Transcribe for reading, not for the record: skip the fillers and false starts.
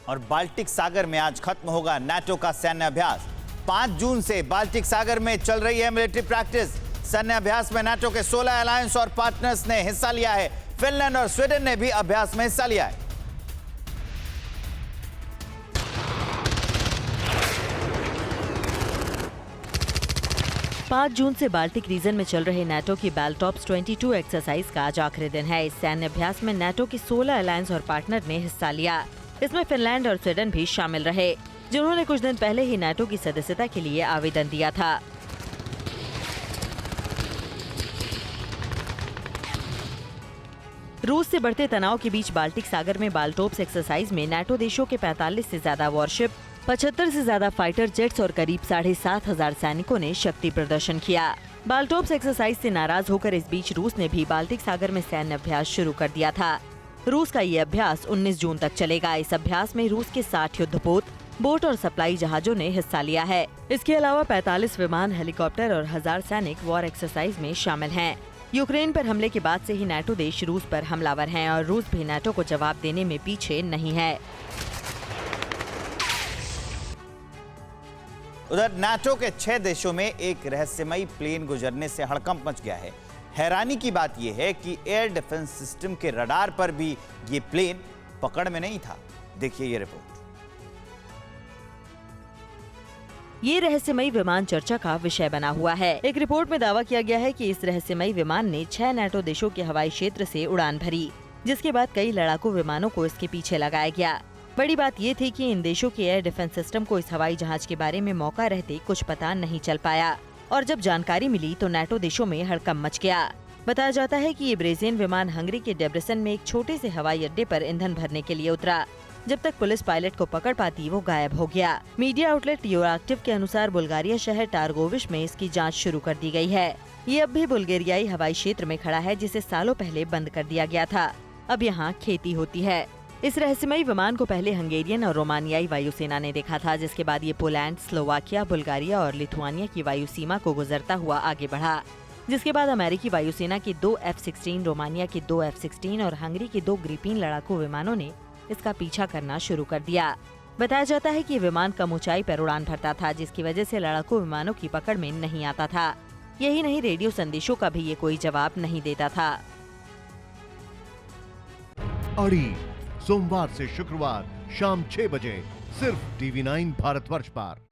और बाल्टिक सागर में आज खत्म होगा नाटो का सैन्य अभ्यास। 5 जून से बाल्टिक सागर में चल रही है मिलिट्री प्रैक्टिस। सैन्य अभ्यास में नाटो के 16 अलायंस और पार्टनर्स ने हिस्सा लिया है। फिनलैंड और स्वीडन ने भी अभ्यास में हिस्सा लिया है। पाँच जून से बाल्टिक रीजन में चल रहे नाटो की बाल्टॉप्स 22 एक्सरसाइज का आज आखिरी दिन है। इस सैन्य अभ्यास में नाटो के 16 अलायंस और पार्टनर ने हिस्सा लिया। इसमें फिनलैंड और स्वीडन भी शामिल रहे, जिन्होंने कुछ दिन पहले ही नाटो की सदस्यता के लिए आवेदन दिया था। रूस से बढ़ते तनाव के बीच बाल्टिक सागर में बाल्टोप्स एक्सरसाइज में नाटो देशों के 45 से ज्यादा वॉरशिप, 75 से ज्यादा फाइटर जेट्स और करीब 7,500 सैनिकों ने शक्ति प्रदर्शन किया। बाल्टोप्स एक्सरसाइज से नाराज होकर इस बीच रूस ने भी बाल्टिक सागर में सैन्य अभ्यास शुरू कर दिया था। रूस का ये अभ्यास 19 जून तक चलेगा। इस अभ्यास में रूस के 60 युद्धपोत, बोट और सप्लाई जहाजों ने हिस्सा लिया है। इसके अलावा 45 विमान, हेलीकॉप्टर और 1000 सैनिक वॉर एक्सरसाइज में शामिल हैं। यूक्रेन पर हमले के बाद से ही नाटो देश रूस पर हमलावर हैं और रूस भी नाटो को जवाब देने में पीछे नहीं है। उधर नाटो के 6 देशों में एक रहस्यमयी प्लेन गुजरने से हड़कंप मच गया है। हैरानी की बात यह है कि एयर डिफेंस सिस्टम के रडार पर भी ये प्लेन पकड़ में नहीं था। देखिए ये रिपोर्ट। ये रहस्यमयी विमान चर्चा का विषय बना हुआ है। एक रिपोर्ट में दावा किया गया है कि इस रहस्यमयी विमान ने 6 नाटो देशों के हवाई क्षेत्र से उड़ान भरी, जिसके बाद कई लड़ाकू विमानों को इसके पीछे लगाया गया। बड़ी बात ये थी कि इन देशों के एयर डिफेंस सिस्टम को इस हवाई जहाज के बारे में मौका रहते कुछ पता नहीं चल पाया और जब जानकारी मिली तो नाटो देशों में हड़कंप मच गया। बताया जाता है कि ये ब्रेजियन विमान हंगरी के डेब्रेसन में एक छोटे से हवाई अड्डे पर ईंधन भरने के लिए उतरा। जब तक पुलिस पायलट को पकड़ पाती वो गायब हो गया। मीडिया आउटलेट यूरोएक्टिव के अनुसार बुल्गारिया शहर टारगोविश में इसकी जांच शुरू कर दी गई है। ये अब भी बुल्गारियाई हवाई क्षेत्र में खड़ा है, जिसे सालों पहले बंद कर दिया गया था। अब यहाँ खेती होती है। इस रहस्यमयी विमान को पहले हंगेरियन और रोमानियाई वायुसेना ने देखा था, जिसके बाद ये पोलैंड, स्लोवाकिया, बुल्गारिया और लिथुआनिया की वायु सीमा को गुजरता हुआ आगे बढ़ा, जिसके बाद अमेरिकी वायुसेना की 2 F-16, रोमानिया की 2 F-16 और हंगरी की 2 ग्रिपेन लड़ाकू विमानों ने इसका पीछा करना शुरू कर दिया। बताया जाता है कि ये विमान कम ऊंचाई पर उड़ान भरता था, जिसकी वजह से लड़ाकू विमानों की पकड़ में नहीं आता था। यही नहीं, रेडियो संदेशों का भी ये कोई जवाब नहीं देता था। अड़ी सोमवार से शुक्रवार शाम 6 बजे सिर्फ TV9 भारतवर्ष पर।